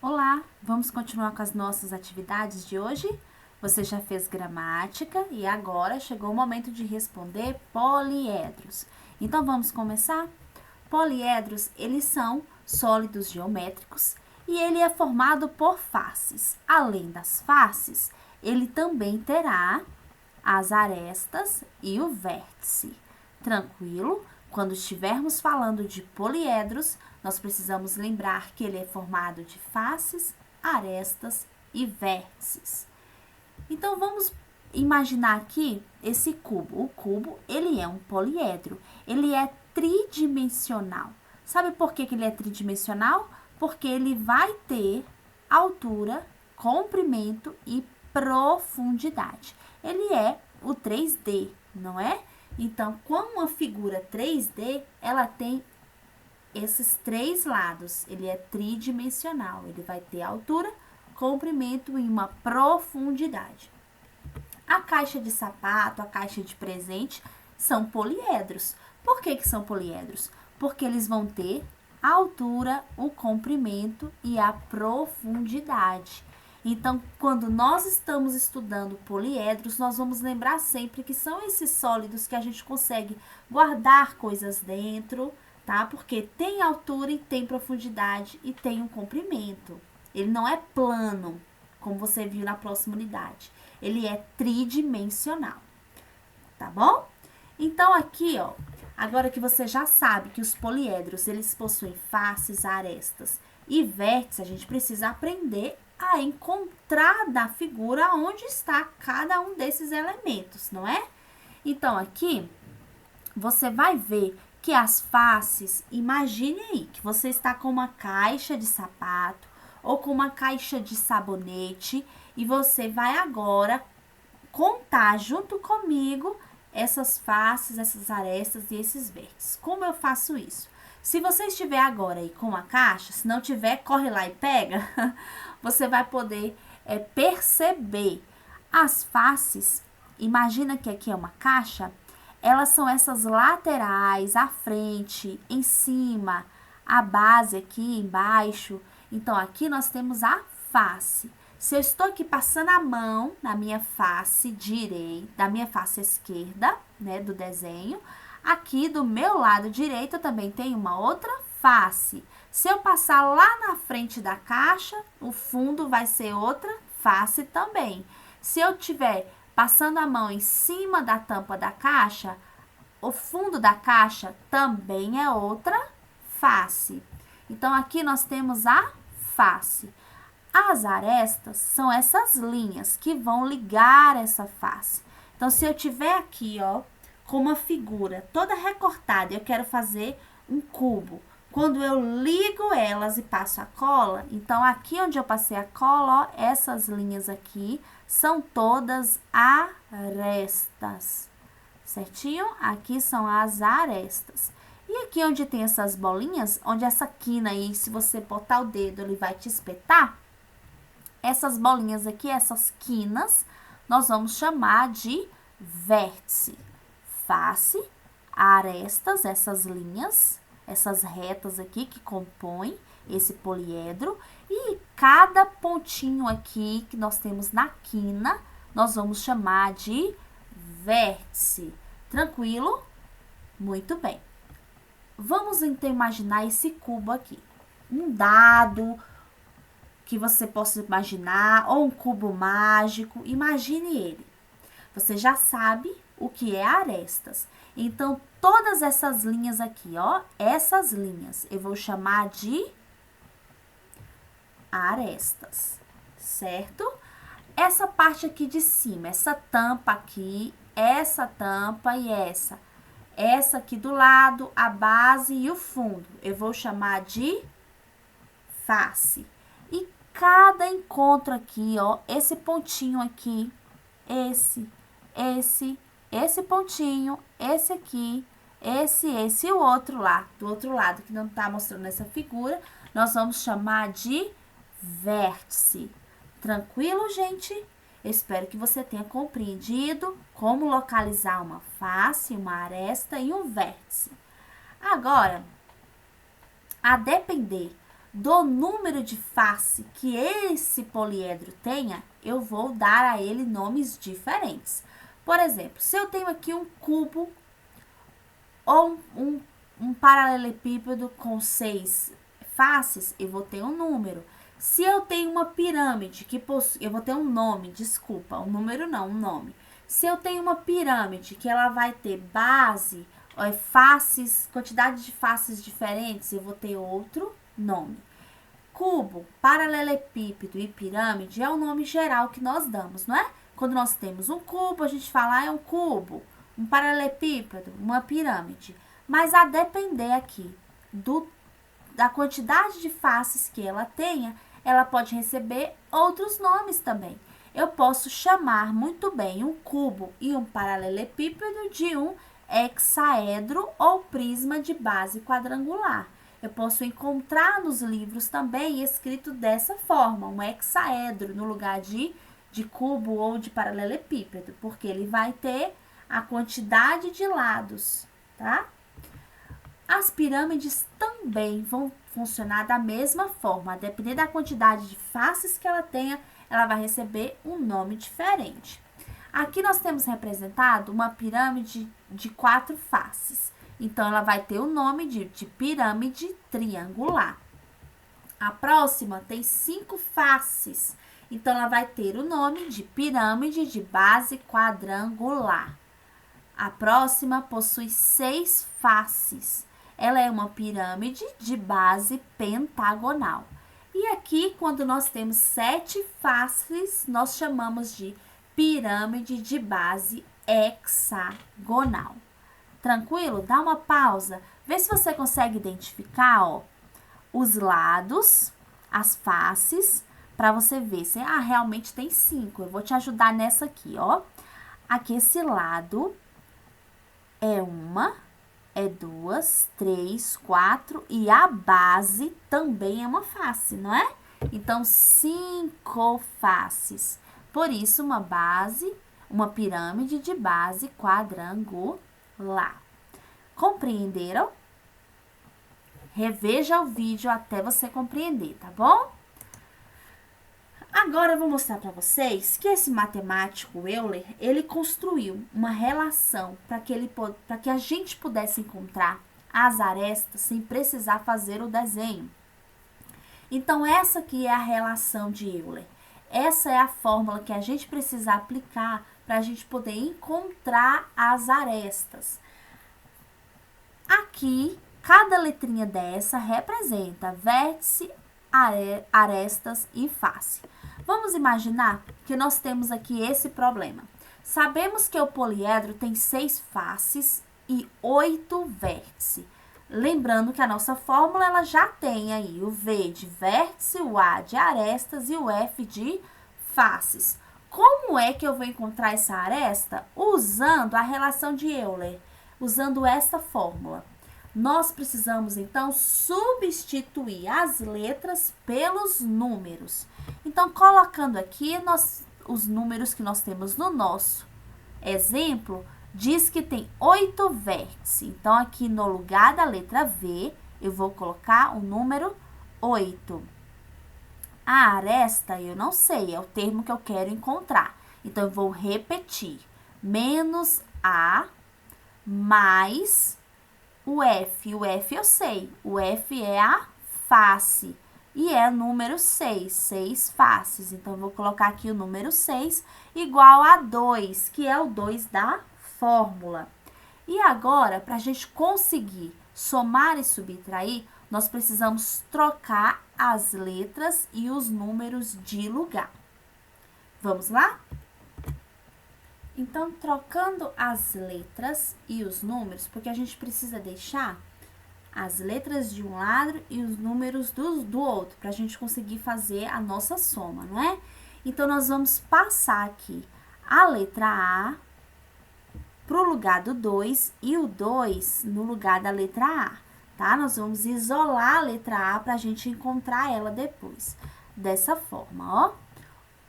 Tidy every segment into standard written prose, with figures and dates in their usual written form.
Olá, vamos continuar com as nossas atividades de hoje? Você já fez gramática e agora chegou o momento de responder poliedros. Então vamos começar? Poliedros, eles são sólidos geométricos e ele é formado por faces. Além das faces, ele também terá as arestas e o vértice. Tranquilo? Quando estivermos falando de poliedros, nós precisamos lembrar que ele é formado de faces, arestas e vértices. Então vamos imaginar aqui esse cubo. O cubo, ele é um poliedro. Ele é tridimensional. Sabe por que ele é tridimensional? Porque ele vai ter altura, comprimento e profundidade. Ele é o 3D, não é? Então, com uma figura 3D, ela tem esses três lados. Ele é tridimensional. Ele vai ter altura, comprimento e uma profundidade. A caixa de sapato, a caixa de presente são poliedros. Por que são poliedros? Porque eles vão ter a altura, o comprimento e a profundidade. Então, quando nós estamos estudando poliedros, nós vamos lembrar sempre que são esses sólidos que a gente consegue guardar coisas dentro, tá? Porque tem altura e tem profundidade e tem um comprimento. Ele não é plano, como você viu na próxima unidade. Ele é tridimensional, tá bom? Então, aqui, ó, agora que você já sabe que os poliedros, eles possuem faces, arestas e vértices, a gente precisa aprender a encontrar da figura onde está cada um desses elementos, não é? Então, aqui, você vai ver que as faces, imagine aí que você está com uma caixa de sapato ou com uma caixa de sabonete e você vai agora contar junto comigo essas faces, essas arestas e esses vértices. Como eu faço isso? Se você estiver agora aí com a caixa, se não tiver, corre lá e pega, você vai poder perceber as faces. Imagina que aqui é uma caixa, elas são essas laterais, à frente, em cima, a base aqui embaixo. Então, aqui nós temos a face. Se eu estou aqui passando a mão na minha face direita, da minha face esquerda, né, do desenho, aqui do meu lado direito eu também tenho uma outra face. Se eu passar lá na frente da caixa, o fundo vai ser outra face também. Se eu tiver passando a mão em cima da tampa da caixa, o fundo da caixa também é outra face. Então, aqui nós temos a face. As arestas são essas linhas que vão ligar essa face. Então, se eu tiver aqui, ó, com uma figura toda recortada, eu quero fazer um cubo. Quando eu ligo elas e passo a cola, então aqui onde eu passei a cola, ó, essas linhas aqui são todas arestas, certinho? Aqui são as arestas. E aqui onde tem essas bolinhas, onde essa quina aí, se você botar o dedo, ele vai te espetar, essas bolinhas aqui, essas quinas, nós vamos chamar de vértice. Face, arestas, essas linhas, essas retas aqui que compõem esse poliedro. E cada pontinho aqui que nós temos na quina, nós vamos chamar de vértice. Tranquilo? Muito bem. Vamos então imaginar esse cubo aqui. Um dado que você possa imaginar, ou um cubo mágico, imagine ele. Você já sabe o que é arestas. Então, todas essas linhas aqui, ó, essas linhas, eu vou chamar de arestas, certo? Essa parte aqui de cima, essa tampa aqui, essa tampa e essa aqui do lado, a base e o fundo, eu vou chamar de face. E cada encontro aqui, ó, esse pontinho aqui, esse pontinho, esse aqui, esse e o outro lá, do outro lado, que não tá mostrando essa figura, nós vamos chamar de vértice. Tranquilo, gente? Eu espero que você tenha compreendido como localizar uma face, uma aresta e um vértice. Agora, a depender do número de face que esse poliedro tenha, eu vou dar a ele nomes diferentes. Por exemplo, se eu tenho aqui um cubo ou um paralelepípedo com 6 faces, eu vou ter um número. Se eu tenho uma pirâmide que possui, eu vou ter um nome, desculpa, um número não, um nome. Se eu tenho uma pirâmide que ela vai ter base, faces, quantidade de faces diferentes, eu vou ter outro nome. Cubo, paralelepípedo e pirâmide é o nome geral que nós damos, não é? Quando nós temos um cubo, a gente fala é um cubo, um paralelepípedo, uma pirâmide. Mas a depender aqui da quantidade de faces que ela tenha, ela pode receber outros nomes também. Eu posso chamar muito bem um cubo e um paralelepípedo de um hexaedro ou prisma de base quadrangular. Eu posso encontrar nos livros também escrito dessa forma, um hexaedro no lugar de cubo ou de paralelepípedo, porque ele vai ter a quantidade de lados, tá? As pirâmides também vão funcionar da mesma forma, a depender da quantidade de faces que ela tenha, ela vai receber um nome diferente. Aqui nós temos representado uma pirâmide de 4 faces. Então, ela vai ter o nome de pirâmide triangular. A próxima tem 5 faces. Então, ela vai ter o nome de pirâmide de base quadrangular. A próxima possui 6 faces. Ela é uma pirâmide de base pentagonal. E aqui, quando nós temos 7 faces, nós chamamos de pirâmide de base hexagonal. Tranquilo? Dá uma pausa. Vê se você consegue identificar, ó, os lados, as faces, para você ver se realmente tem 5. Eu vou te ajudar nessa aqui, ó. Aqui esse lado é uma, é 2, 3, 4 e a base também é uma face, não é? Então, 5 faces. Por isso, uma pirâmide de base quadrangular. Compreenderam? Reveja o vídeo até você compreender, tá bom? Agora eu vou mostrar para vocês que esse matemático Euler, ele construiu uma relação para que a gente pudesse encontrar as arestas sem precisar fazer o desenho. Então, essa aqui é a relação de Euler. Essa é a fórmula que a gente precisa aplicar para a gente poder encontrar as arestas. Aqui, cada letrinha dessa representa vértice, arestas e face. Vamos imaginar que nós temos aqui esse problema. Sabemos que o poliedro tem 6 faces e 8 vértices. Lembrando que a nossa fórmula ela já tem aí o V de vértice, o A de arestas e o F de faces. Como é que eu vou encontrar essa aresta? Usando a relação de Euler, usando esta fórmula. Nós precisamos, então, substituir as letras pelos números. Então, colocando aqui os números que nós temos no nosso exemplo, diz que tem 8 vértices. Então, aqui no lugar da letra V, eu vou colocar o número 8. A aresta, eu não sei, é o termo que eu quero encontrar. Então, eu vou repetir. Menos A mais o F. O F eu sei. O F é a face. E é número 6. 6 faces. Então, eu vou colocar aqui o número 6 igual a 2, que é o 2 da fórmula. E agora, para a gente conseguir somar e subtrair, nós precisamos trocar as letras e os números de lugar. Vamos lá? Então, trocando as letras e os números, porque a gente precisa deixar as letras de um lado e os números do outro, para a gente conseguir fazer a nossa soma, não é? Então, nós vamos passar aqui a letra A para o lugar do 2 e o 2 no lugar da letra A, tá? Nós vamos isolar a letra A para a gente encontrar ela depois. Dessa forma, ó.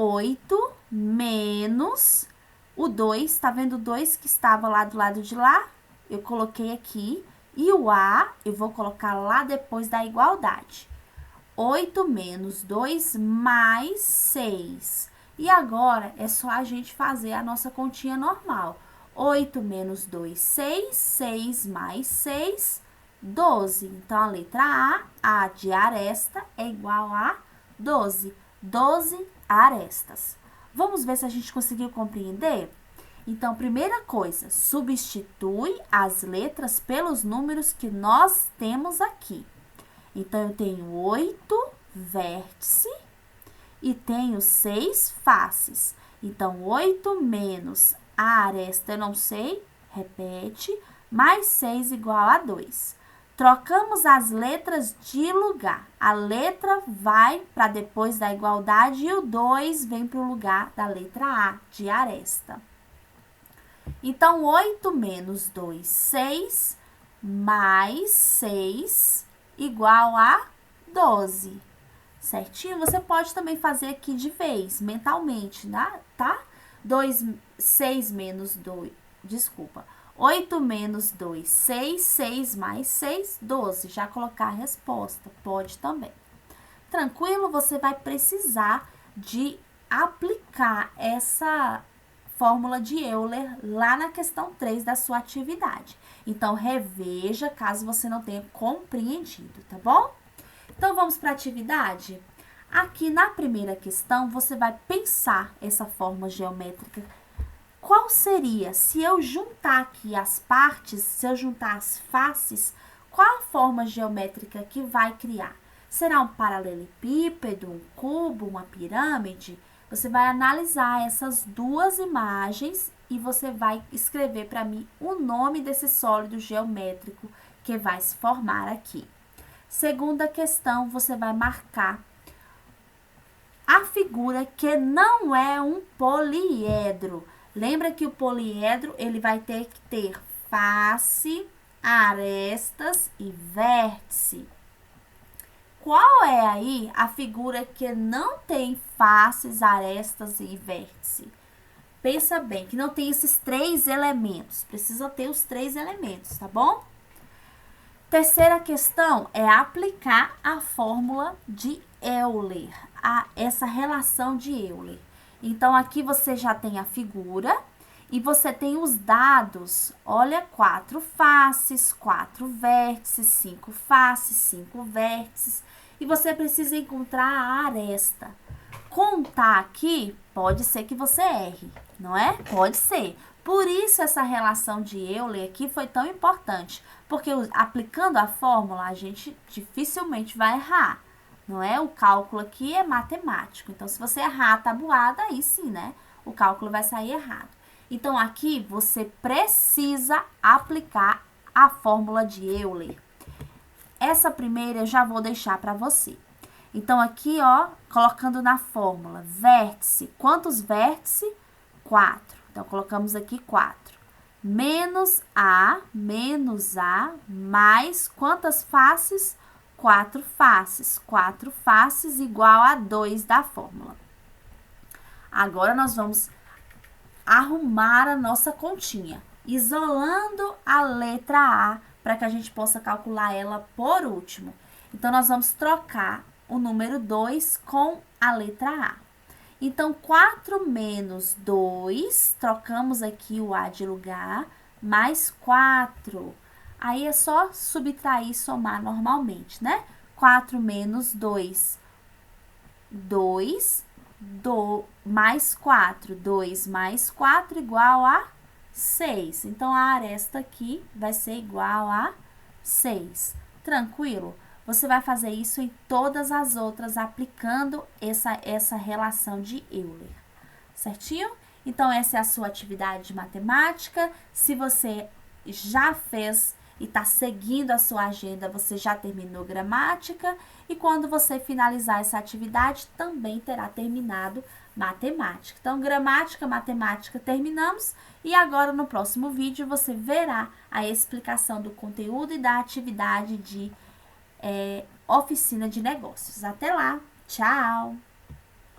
8 menos o 2, tá vendo o 2 que estava lá do lado de lá? Eu coloquei aqui. E o A, eu vou colocar lá depois da igualdade. 8 menos 2 mais 6. E agora é só a gente fazer a nossa continha normal. 8 menos 2, 6. 6 mais 6, 12. Então, a letra A de aresta, é igual a 12. 12 arestas. Vamos ver se a gente conseguiu compreender? Então, primeira coisa, substitui as letras pelos números que nós temos aqui. Então, eu tenho 8 vértices e tenho 6 faces. Então, 8 menos a aresta, eu não sei, repete, mais 6 igual a 2. Trocamos as letras de lugar. A letra vai para depois da igualdade e o 2 vem para o lugar da letra A, de aresta. Então, 8 menos 2, 6, mais 6 igual a 12. Certinho? Você pode também fazer aqui de vez, mentalmente, tá? 6 menos 2, desculpa. 8 menos 2, 6. 6 mais 6, 12. Já colocar a resposta, pode também. Tranquilo? Você vai precisar de aplicar essa fórmula de Euler lá na questão 3 da sua atividade. Então, reveja caso você não tenha compreendido, tá bom? Então, vamos para a atividade? Aqui na primeira questão, você vai pensar essa forma geométrica. Qual seria, se eu juntar aqui as partes, se eu juntar as faces, qual a forma geométrica que vai criar? Será um paralelepípedo, um cubo, uma pirâmide? Você vai analisar essas duas imagens e você vai escrever para mim o nome desse sólido geométrico que vai se formar aqui. Segunda questão, você vai marcar a figura que não é um poliedro. Lembra que o poliedro, ele vai ter que ter face, arestas e vértice. Qual é aí a figura que não tem faces, arestas e vértice? Pensa bem, que não tem esses 3 elementos. Precisa ter os 3 elementos, tá bom? Terceira questão é aplicar a fórmula de Euler, essa relação de Euler. Então, aqui você já tem a figura e você tem os dados. Olha, 4 faces, 4 vértices, 5 faces, 5 vértices. E você precisa encontrar a aresta. Contar aqui, pode ser que você erre, não é? Pode ser. Por isso, essa relação de Euler aqui foi tão importante. Porque aplicando a fórmula, a gente dificilmente vai errar. Não é? O cálculo aqui é matemático. Então, se você errar a tabuada, aí sim, né? O cálculo vai sair errado. Então, aqui você precisa aplicar a fórmula de Euler. Essa primeira eu já vou deixar para você. Então, aqui, ó, colocando na fórmula, vértice. Quantos vértices? 4. Então, colocamos aqui 4. Menos A, mais quantas faces? 4 faces. 4 faces igual a 2 da fórmula. Agora, nós vamos arrumar a nossa continha, isolando a letra A, para que a gente possa calcular ela por último. Então, nós vamos trocar o número 2 com a letra A. Então, 4 menos 2, trocamos aqui o A de lugar, mais 4. Aí, é só subtrair e somar normalmente, né? 4 menos 2, 2, mais 4. 2 mais 4 igual a 6. Então, a aresta aqui vai ser igual a 6. Tranquilo? Você vai fazer isso em todas as outras, aplicando essa relação de Euler. Certinho? Então, essa é a sua atividade de matemática. Se você já fez e está seguindo a sua agenda, você já terminou gramática. E quando você finalizar essa atividade, também terá terminado matemática. Então, gramática, matemática, terminamos. E agora, no próximo vídeo, você verá a explicação do conteúdo e da atividade de oficina de negócios. Até lá, tchau!